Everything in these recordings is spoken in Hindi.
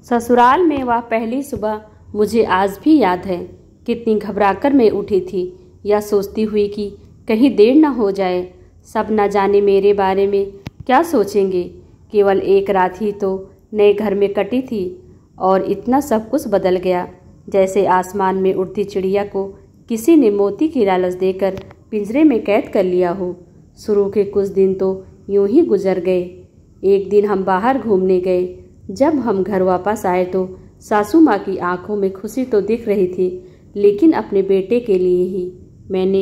ससुराल में वह पहली सुबह मुझे आज भी याद है। कितनी घबराकर मैं उठी थी, या सोचती हुई कि कहीं देर न हो जाए। सब न जाने मेरे बारे में क्या सोचेंगे। केवल एक रात ही तो नए घर में कटी थी और इतना सब कुछ बदल गया, जैसे आसमान में उड़ती चिड़िया को किसी ने मोती की लालच देकर पिंजरे में कैद कर लिया हो। शुरू के कुछ दिन तो यूं ही गुजर गए। एक दिन हम बाहर घूमने गए। जब हम घर वापस आए तो सासू माँ की आंखों में खुशी तो दिख रही थी, लेकिन अपने बेटे के लिए ही। मैंने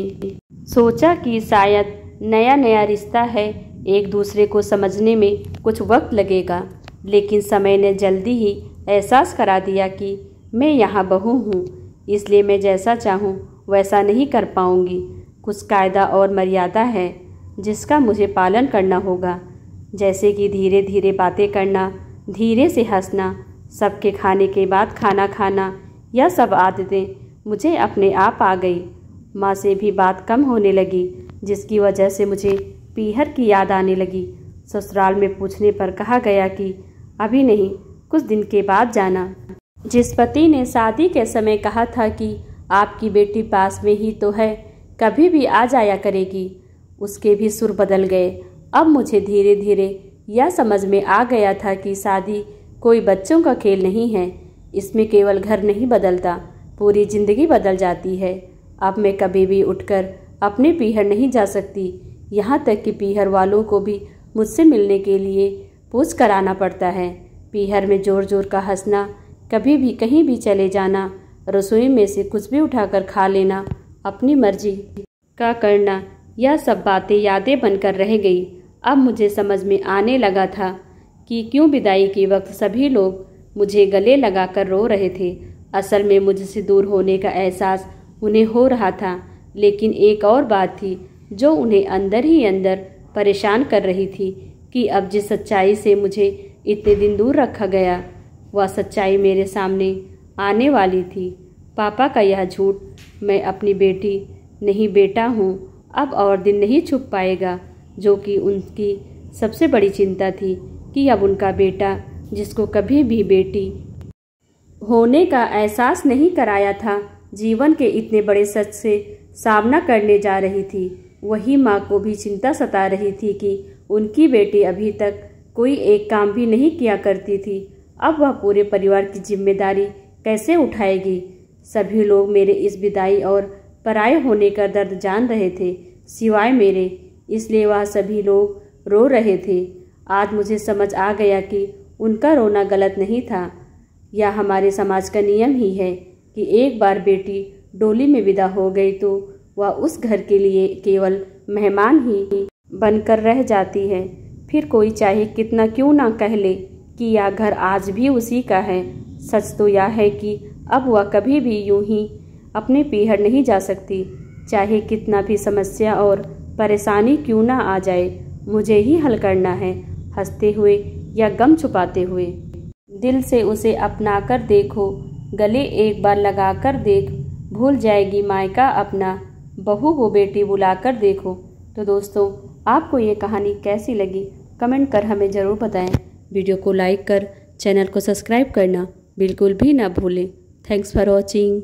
सोचा कि शायद नया नया रिश्ता है, एक दूसरे को समझने में कुछ वक्त लगेगा, लेकिन समय ने जल्दी ही एहसास करा दिया कि मैं यहाँ बहू हूँ, इसलिए मैं जैसा चाहूँ वैसा नहीं कर पाऊँगी। कुछ कायदा और मर्यादा है जिसका मुझे पालन करना होगा, जैसे कि धीरे धीरे बातें करना, धीरे से हंसना, सबके खाने के बाद खाना खाना। यह सब आदतें मुझे अपने आप आ गई। माँ से भी बात कम होने लगी, जिसकी वजह से मुझे पीहर की याद आने लगी। ससुराल में पूछने पर कहा गया कि अभी नहीं, कुछ दिन के बाद जाना। जिस पति ने शादी के समय कहा था कि आपकी बेटी पास में ही तो है, कभी भी आ जाया करेगी, उसके भी सुर बदल गए। अब मुझे धीरे धीरे यह समझ में आ गया था कि शादी कोई बच्चों का खेल नहीं है। इसमें केवल घर नहीं बदलता, पूरी जिंदगी बदल जाती है। अब मैं कभी भी उठकर अपने पीहर नहीं जा सकती, यहाँ तक कि पीहर वालों को भी मुझसे मिलने के लिए पूछ कर आना पड़ता है। पीहर में जोर जोर का हंसना, कभी भी कहीं भी चले जाना, रसोई में से कुछ भी उठाकर खा लेना, अपनी मर्जी का करना, यह सब बातें यादें बनकर रह गई। अब मुझे समझ में आने लगा था कि क्यों विदाई के वक्त सभी लोग मुझे गले लगाकर रो रहे थे। असल में मुझसे दूर होने का एहसास उन्हें हो रहा था, लेकिन एक और बात थी जो उन्हें अंदर ही अंदर परेशान कर रही थी कि अब जिस सच्चाई से मुझे इतने दिन दूर रखा गया, वह सच्चाई मेरे सामने आने वाली थी। पापा का यह झूठ, मैं अपनी बेटी नहीं बेटा हूँ, अब और दिन नहीं छुप पाएगा, जो कि उनकी सबसे बड़ी चिंता थी कि अब उनका बेटा, जिसको कभी भी बेटी होने का एहसास नहीं कराया था, जीवन के इतने बड़े सच से सामना करने जा रही थी। वही माँ को भी चिंता सता रही थी कि उनकी बेटी अभी तक कोई एक काम भी नहीं किया करती थी, अब वह पूरे परिवार की जिम्मेदारी कैसे उठाएगी। सभी लोग मेरे इस विदाई और पराये होने का दर्द जान रहे थे, सिवाय मेरे, इसलिए वह सभी लोग रो रहे थे। आज मुझे समझ आ गया कि उनका रोना गलत नहीं था। यह हमारे समाज का नियम ही है कि एक बार बेटी डोली में विदा हो गई तो वह उस घर के लिए केवल मेहमान ही बनकर रह जाती है। फिर कोई चाहे कितना क्यों ना कह ले कि यह घर आज भी उसी का है, सच तो यह है कि अब वह कभी भी यूं ही अपने पीहर नहीं जा सकती। चाहे कितना भी समस्या और परेशानी क्यों ना आ जाए, मुझे ही हल करना है, हंसते हुए या गम छुपाते हुए। दिल से उसे अपना कर देखो, गले एक बार लगा कर देख, भूल जाएगी मायका अपना, बहू को बेटी बुलाकर देखो। तो दोस्तों, आपको ये कहानी कैसी लगी कमेंट कर हमें ज़रूर बताएं। वीडियो को लाइक कर चैनल को सब्सक्राइब करना बिल्कुल भी ना भूलें। Thanks for watching.